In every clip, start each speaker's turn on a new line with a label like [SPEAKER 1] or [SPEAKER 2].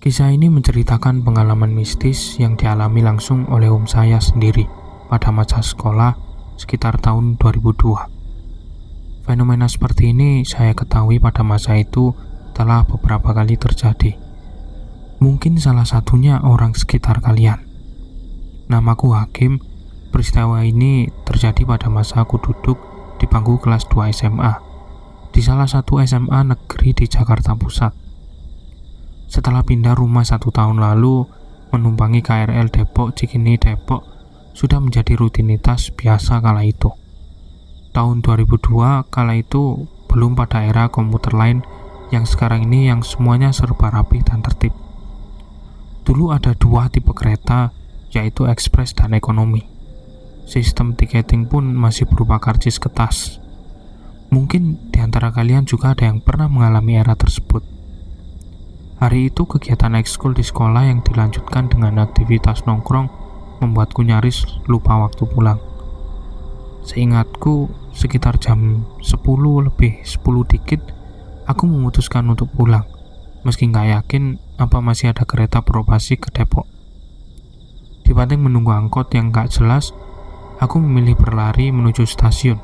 [SPEAKER 1] Kisah ini menceritakan pengalaman mistis yang dialami langsung oleh om saya sendiri pada masa sekolah sekitar tahun 2002. Fenomena seperti ini saya ketahui pada masa itu telah beberapa kali terjadi. Mungkin salah satunya orang sekitar kalian. Namaku Hakim. Peristiwa ini terjadi pada masa aku duduk di bangku kelas 2 SMA di salah satu SMA negeri di Jakarta Pusat. Setelah pindah rumah 1 tahun lalu, menumpangi KRL Depok Cikini Depok sudah menjadi rutinitas biasa kala itu. Tahun 2002 kala itu belum pada era komuter lain yang sekarang ini yang semuanya serba rapi dan tertib. Dulu ada 2 tipe kereta, yaitu ekspres dan ekonomi. Sistem tiketing pun masih berupa karcis kertas. Mungkin di antara kalian juga ada yang pernah mengalami era tersebut. Hari itu kegiatan ekskul di sekolah yang dilanjutkan dengan aktivitas nongkrong membuatku nyaris lupa waktu pulang. Seingatku sekitar jam 10 lebih 10 dikit aku memutuskan untuk pulang, meski nggak yakin apa masih ada kereta beroperasi ke Depok. Dibanding menunggu angkot yang nggak jelas, aku memilih berlari menuju stasiun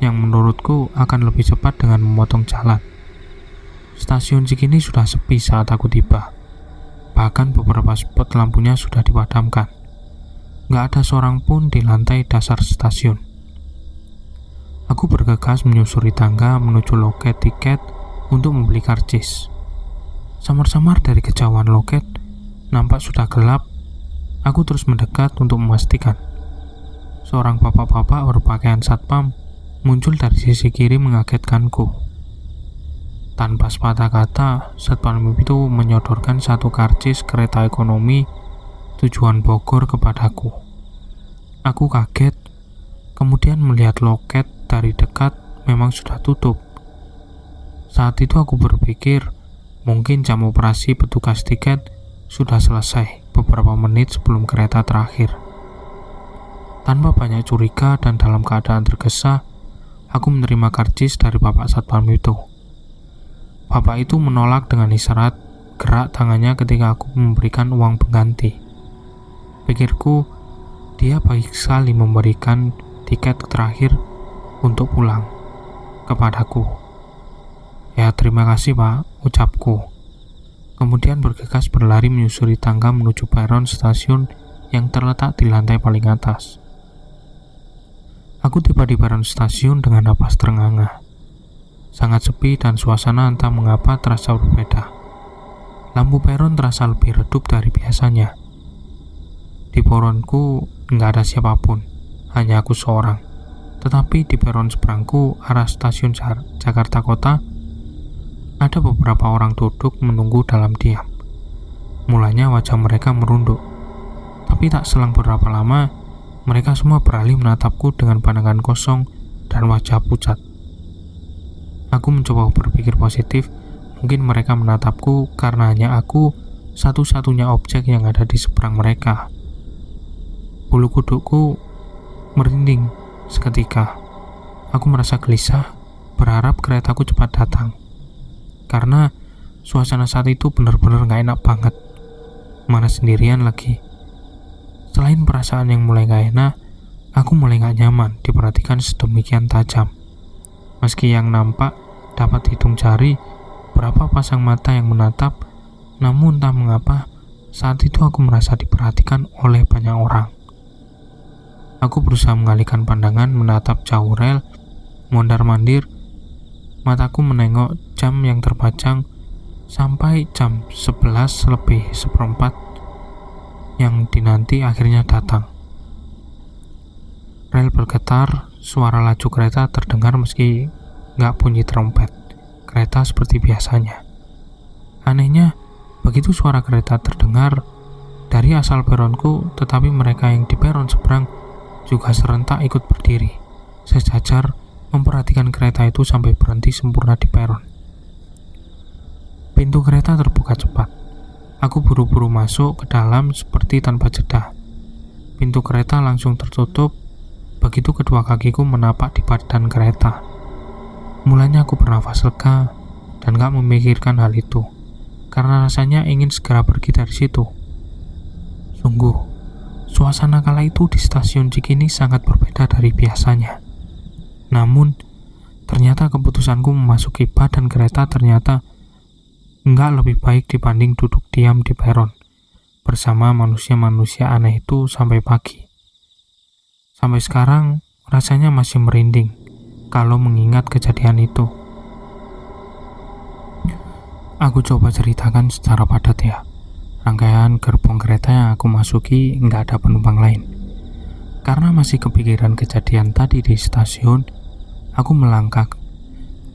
[SPEAKER 1] yang menurutku akan lebih cepat dengan memotong jalan. Stasiun Cikini sudah sepi saat aku tiba. Bahkan beberapa spot lampunya sudah dipadamkan. Nggak ada seorang pun di lantai dasar stasiun. Aku bergegas menyusuri tangga menuju loket tiket untuk membeli karcis. Samar-samar dari kejauhan loket, nampak sudah gelap. Aku terus mendekat untuk memastikan. Seorang bapak-bapak berpakaian satpam muncul dari sisi kiri mengagetkanku. Tanpa sepatah kata, satpam itu menyodorkan 1 karcis kereta ekonomi tujuan Bogor kepadaku. Aku kaget, kemudian melihat loket dari dekat memang sudah tutup. Saat itu aku berpikir, mungkin jam operasi petugas tiket sudah selesai beberapa menit sebelum kereta terakhir. Tanpa banyak curiga dan dalam keadaan tergesa, aku menerima karcis dari bapak satpam itu. Bapak itu menolak dengan isyarat gerak tangannya ketika aku memberikan uang pengganti. Pikirku, dia baik sekali memberikan tiket terakhir untuk pulang kepadaku. Ya, terima kasih pak, ucapku. Kemudian bergegas berlari menyusuri tangga menuju peron stasiun yang terletak di lantai paling atas. Aku tiba di peron stasiun dengan napas terengah-engah. Sangat sepi dan suasana entah mengapa terasa berbeda. Lampu peron terasa lebih redup dari biasanya. Di peronku nggak ada siapapun, hanya aku seorang. Tetapi di peron seberangku arah stasiun Jakarta Kota, ada beberapa orang duduk menunggu dalam diam. Mulanya wajah mereka merunduk, tapi tak selang beberapa lama, mereka semua beralih menatapku dengan pandangan kosong dan wajah pucat. Aku mencoba berpikir positif, mungkin mereka menatapku karena hanya aku satu-satunya objek yang ada di seberang mereka. Bulu kudukku merinding seketika. Aku merasa gelisah, berharap keretaku cepat datang. Karena suasana saat itu benar-benar gak enak banget. Mana sendirian lagi. Selain perasaan yang mulai gak enak, aku mulai gak nyaman diperhatikan sedemikian tajam. Meski yang nampak dapat dihitung jari berapa pasang mata yang menatap, namun entah mengapa saat itu aku merasa diperhatikan oleh banyak orang. Aku berusaha mengalihkan pandangan menatap jauh rel, mondar-mandir. Mataku menengok jam yang terpajang sampai jam 11 lebih seperempat yang dinanti akhirnya datang. Rel bergetar, suara laju kereta terdengar meski nggak bunyi trompet. Kereta seperti biasanya. Anehnya, begitu suara kereta terdengar dari asal peronku, tetapi mereka yang di peron seberang juga serentak ikut berdiri, sejajar memperhatikan kereta itu sampai berhenti sempurna di peron. Pintu kereta terbuka cepat. Aku buru-buru masuk ke dalam seperti tanpa jeda. Pintu kereta langsung tertutup begitu kedua kakiku menapak di badan kereta. Mulanya aku bernafas lega dan gak memikirkan hal itu, karena rasanya ingin segera pergi dari situ. Sungguh, suasana kala itu di stasiun Cikini sangat berbeda dari biasanya. Namun, ternyata keputusanku memasuki badan kereta ternyata enggak lebih baik dibanding duduk diam di peron bersama manusia-manusia aneh itu sampai pagi. Sampai sekarang, rasanya masih merinding kalau mengingat kejadian itu. Aku coba ceritakan secara padat ya. Rangkaian gerbong kereta yang aku masuki nggak ada penumpang lain. Karena masih kepikiran kejadian tadi di stasiun, aku melangkah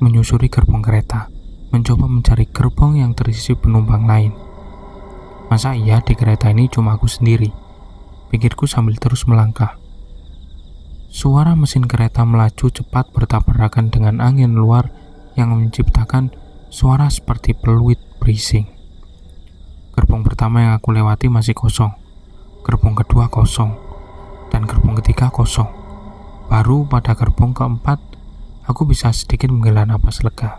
[SPEAKER 1] menyusuri gerbong kereta, mencoba mencari gerbong yang terisi penumpang lain. Masa iya di kereta ini cuma aku sendiri? Pikirku sambil terus melangkah. Suara mesin kereta melaju cepat bertabrakan dengan angin luar yang menciptakan suara seperti peluit berising. Gerbong pertama yang aku lewati masih kosong, gerbong kedua kosong, dan gerbong ketiga kosong. Baru pada gerbong keempat, aku bisa sedikit menghela napas lega.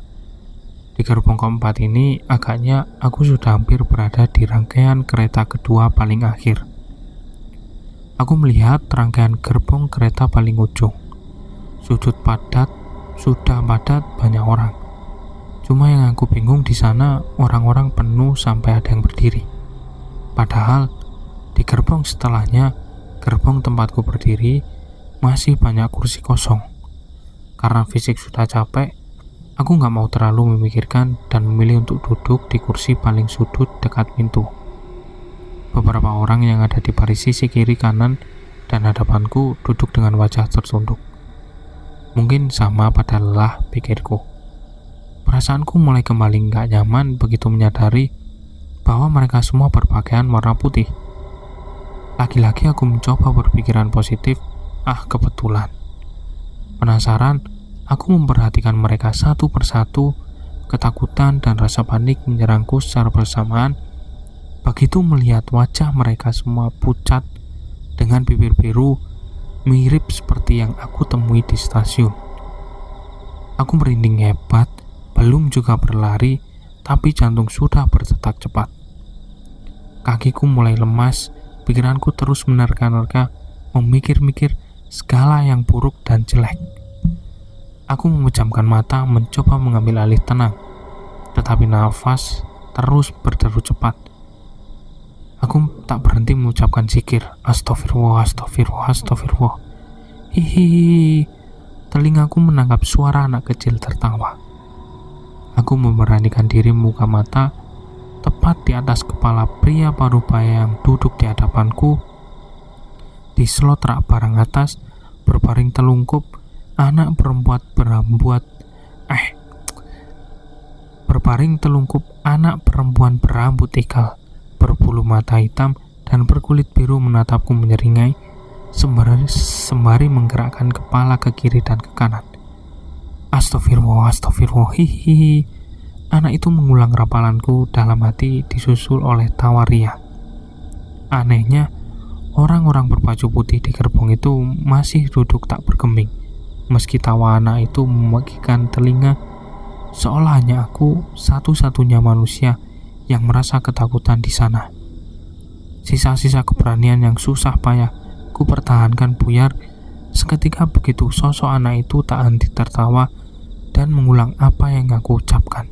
[SPEAKER 1] Di gerbong keempat ini, agaknya aku sudah hampir berada di rangkaian kereta kedua paling akhir. Aku melihat rangkaian gerbong kereta paling ujung. Sudah padat banyak orang. Cuma yang aku bingung di sana orang-orang penuh sampai ada yang berdiri. Padahal di gerbong setelahnya, gerbong tempatku berdiri, masih banyak kursi kosong. Karena fisik sudah capek, aku nggak mau terlalu memikirkan dan memilih untuk duduk di kursi paling sudut dekat pintu. Beberapa orang yang ada di baris sisi kiri kanan dan hadapanku duduk dengan wajah tertunduk. Mungkin sama pada lelah, pikirku. Perasaanku mulai kembali nggak nyaman begitu menyadari bahwa mereka semua berpakaian warna putih. Lagi-lagi aku mencoba berpikiran positif, kebetulan. Penasaran, aku memperhatikan mereka satu persatu. Ketakutan dan rasa panik menyerangku secara bersamaan begitu melihat wajah mereka semua pucat dengan bibir biru mirip seperti yang aku temui di stasiun. Aku merinding hebat, belum juga berlari, tapi jantung sudah berdetak cepat. Kakiku mulai lemas, pikiranku terus menerka-nerka, memikir-mikir segala yang buruk dan jelek. Aku memejamkan mata, mencoba mengambil alih tenang, tetapi nafas terus berderu cepat. Aku tak berhenti mengucapkan zikir, astagfirullah, astagfirullah, astagfirullah. Hihihi, telingaku menangkap suara anak kecil tertawa. Aku memberanikan diri membuka mata, tepat di atas kepala pria parubaya yang duduk di hadapanku. Di slot rak barang atas, berbaring telungkup, berbaring telungkup anak perempuan berambut ikal, berbulu mata hitam dan berkulit biru menatapku menyeringai, sembari menggerakkan kepala ke kiri dan ke kanan. Astagfirullah, astagfirullah, hihihi. Anak itu mengulang rapalanku dalam hati disusul oleh tawa ria. Anehnya, orang-orang berbaju putih di gerbong itu masih duduk tak bergeming, meski tawa anak itu memegihkan telinga, seolah hanya aku satu-satunya manusia yang merasa ketakutan di sana. Sisa-sisa keberanian yang susah payah ku pertahankan buyar seketika begitu sosok anak itu tak henti tertawa dan mengulang apa yang aku ucapkan.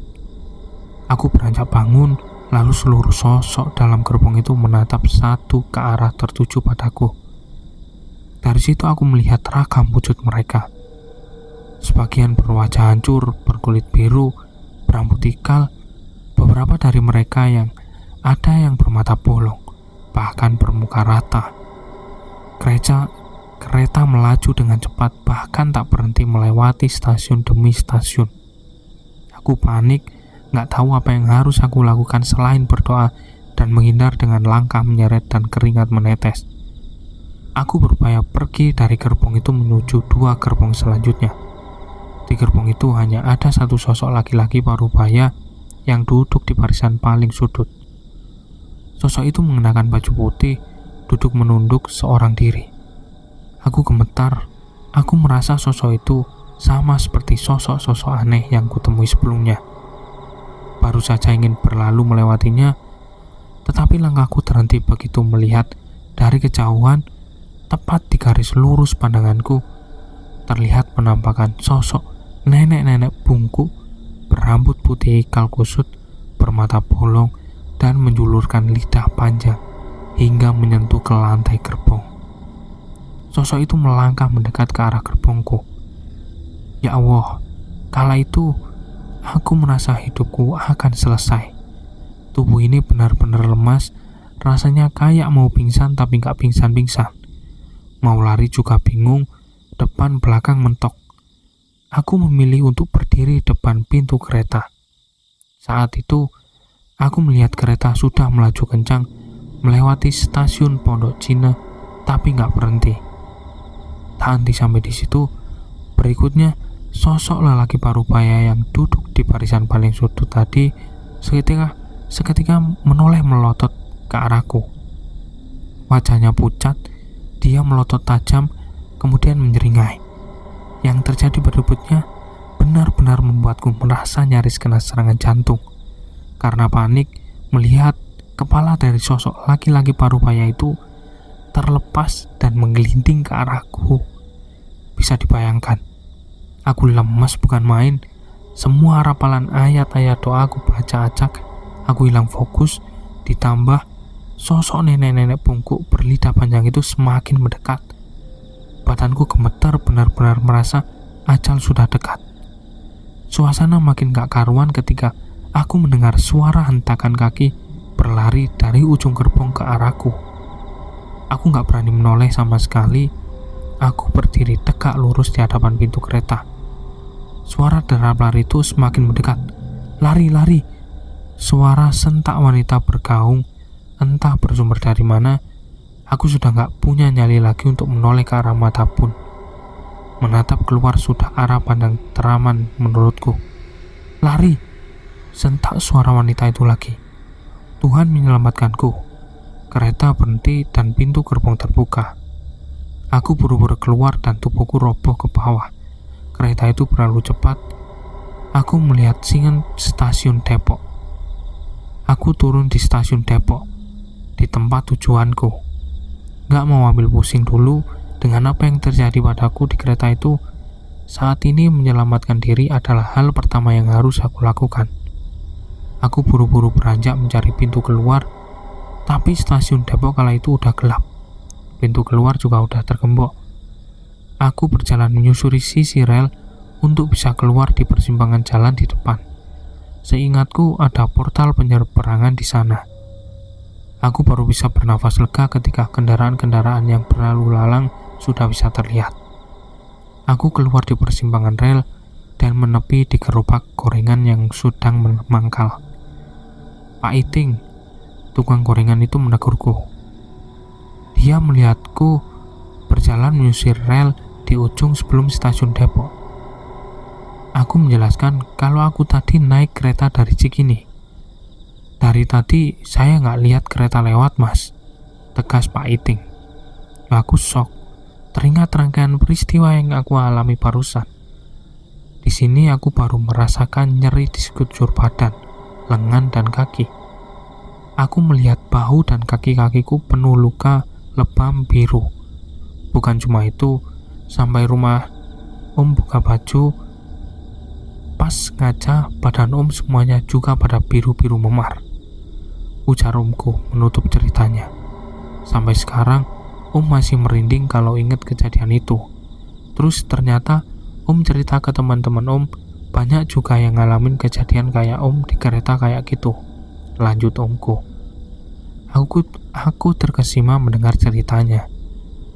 [SPEAKER 1] Aku beranjak bangun, lalu seluruh sosok dalam gerbong itu menatap satu ke arah tertuju padaku. Dari situ aku melihat ragam wujud mereka. Sebagian berwajah hancur, berkulit biru, berambut ikal. Beberapa dari mereka yang bermata bolong, bahkan bermuka rata. Kereta melaju dengan cepat, bahkan tak berhenti melewati stasiun demi stasiun. Aku panik, gak tahu apa yang harus aku lakukan selain berdoa dan menghindar dengan langkah menyeret dan keringat menetes. Aku berupaya pergi dari gerbong itu menuju dua gerbong selanjutnya. Di gerbong itu hanya ada satu sosok laki-laki parubaya yang duduk di barisan paling sudut. Sosok itu mengenakan baju putih, duduk menunduk seorang diri. Aku gemetar. Aku merasa sosok itu sama seperti sosok-sosok aneh yang kutemui sebelumnya. Baru saja ingin berlalu melewatinya, tetapi langkahku terhenti begitu melihat dari kejauhan, tepat di garis lurus pandanganku, terlihat penampakan sosok nenek-nenek bungkuk berambut putih ikal kusut, bermata bolong, dan menjulurkan lidah panjang hingga menyentuh ke lantai gerbong. Sosok itu melangkah mendekat ke arah gerbongku. Ya Allah, kala itu aku merasa hidupku akan selesai. Tubuh ini benar-benar lemas, rasanya kayak mau pingsan tapi gak pingsan-pingsan. Mau lari juga bingung, depan belakang mentok. Aku memilih untuk berdiri depan pintu kereta. Saat itu, aku melihat kereta sudah melaju kencang melewati stasiun Pondok Cina, tapi gak berhenti. Tak henti sampai di situ, berikutnya sosok lelaki parubaya yang duduk di barisan paling sudut tadi seketika menoleh melotot ke arahku. Wajahnya pucat, dia melotot tajam, kemudian menyeringai. Yang terjadi berikutnya benar-benar membuatku merasa nyaris kena serangan jantung. Karena panik melihat kepala dari sosok laki-laki parubaya itu terlepas dan menggelinding ke arahku. Bisa dibayangkan, aku lemas bukan main. Semua rapalan ayat-ayat doa aku baca acak. Aku hilang fokus, ditambah sosok nenek-nenek bungkuk berlidah panjang itu semakin mendekat. Badanku gemetar, benar-benar merasa ajal sudah dekat. Suasana makin gak karuan ketika aku mendengar suara hentakan kaki berlari dari ujung gerbong ke arahku. Aku gak berani menoleh sama sekali. Aku berdiri tegak lurus di hadapan pintu kereta. Suara derap lari itu semakin mendekat. Lari, lari. Suara sentak wanita bergaung, entah bersumber dari mana. Aku sudah gak punya nyali lagi untuk menoleh ke arah mata pun. Menatap keluar sudah arah pandang teraman menurutku. Lari. Sentak suara wanita itu lagi. Tuhan menyelamatkanku. Kereta berhenti dan pintu gerbong terbuka. Aku buru-buru keluar dan tubuhku roboh ke bawah. Kereta itu berlalu cepat. Aku melihat singan stasiun Depok. Aku turun di stasiun Depok, di tempat tujuanku. Gak mau ambil pusing dulu dengan apa yang terjadi padaku di kereta itu. Saat ini menyelamatkan diri adalah hal pertama yang harus aku lakukan. Aku buru-buru beranjak mencari pintu keluar, tapi stasiun Depok kala itu udah gelap. Pintu keluar juga udah tergembok. Aku berjalan menyusuri sisi rel untuk bisa keluar di persimpangan jalan di depan. Seingatku ada portal penyeberangan di sana. Aku baru bisa bernafas lega ketika kendaraan-kendaraan yang berlalu lalang sudah bisa terlihat. Aku keluar di persimpangan rel dan menepi di gerobak gorengan yang sedang memangkal. Pak Iting, tukang gorengan itu menegurku. Dia melihatku berjalan menyusir rel di ujung sebelum stasiun Depok. Aku menjelaskan kalau aku tadi naik kereta dari Cikini. Dari tadi saya nggak lihat kereta lewat, Mas, tegas Pak Iting. Aku shock, teringat rangkaian peristiwa yang aku alami barusan. Di sini aku baru merasakan nyeri di sekujur badan, lengan dan kaki. Aku melihat bahu dan kaki-kakiku penuh luka lebam biru. Bukan cuma itu, sampai rumah Om buka baju, pas ngaca badan Om semuanya juga pada biru-biru memar. Ujar Omku menutup ceritanya. Sampai sekarang Om masih merinding kalau ingat kejadian itu. Terus ternyata Om cerita ke teman-teman Om, banyak juga yang ngalamin kejadian kayak Om di kereta kayak gitu. Lanjut Omku. Aku terkesima mendengar ceritanya,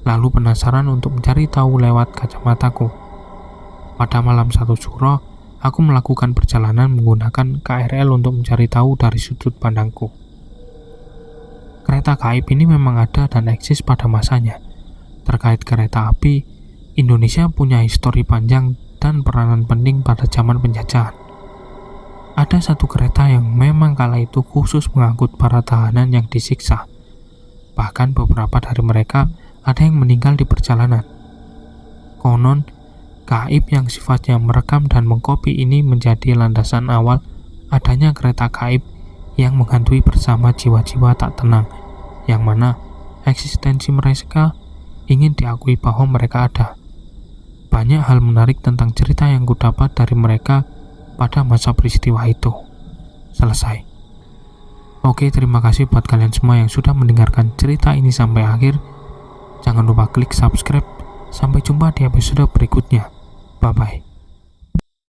[SPEAKER 1] lalu penasaran untuk mencari tahu lewat kacamataku. Pada malam 1 Syuro, aku melakukan perjalanan menggunakan KRL untuk mencari tahu dari sudut pandangku. Kereta gaib ini memang ada dan eksis pada masanya. Terkait kereta api, Indonesia punya histori panjang dan peranan penting pada zaman penjajahan. Ada satu kereta yang memang kala itu khusus mengangkut para tahanan yang disiksa. Bahkan beberapa dari mereka ada yang meninggal di perjalanan. Konon, gaib yang sifatnya merekam dan mengkopi ini menjadi landasan awal adanya kereta gaib yang menghantui bersama jiwa-jiwa tak tenang, yang mana eksistensi mereka ingin diakui bahwa mereka ada. Banyak hal menarik tentang cerita yang kudapat dari mereka pada masa peristiwa itu. Selesai. Oke, terima kasih buat kalian semua yang sudah mendengarkan cerita ini sampai akhir. Jangan lupa klik subscribe. Sampai jumpa di episode berikutnya. Bye-bye.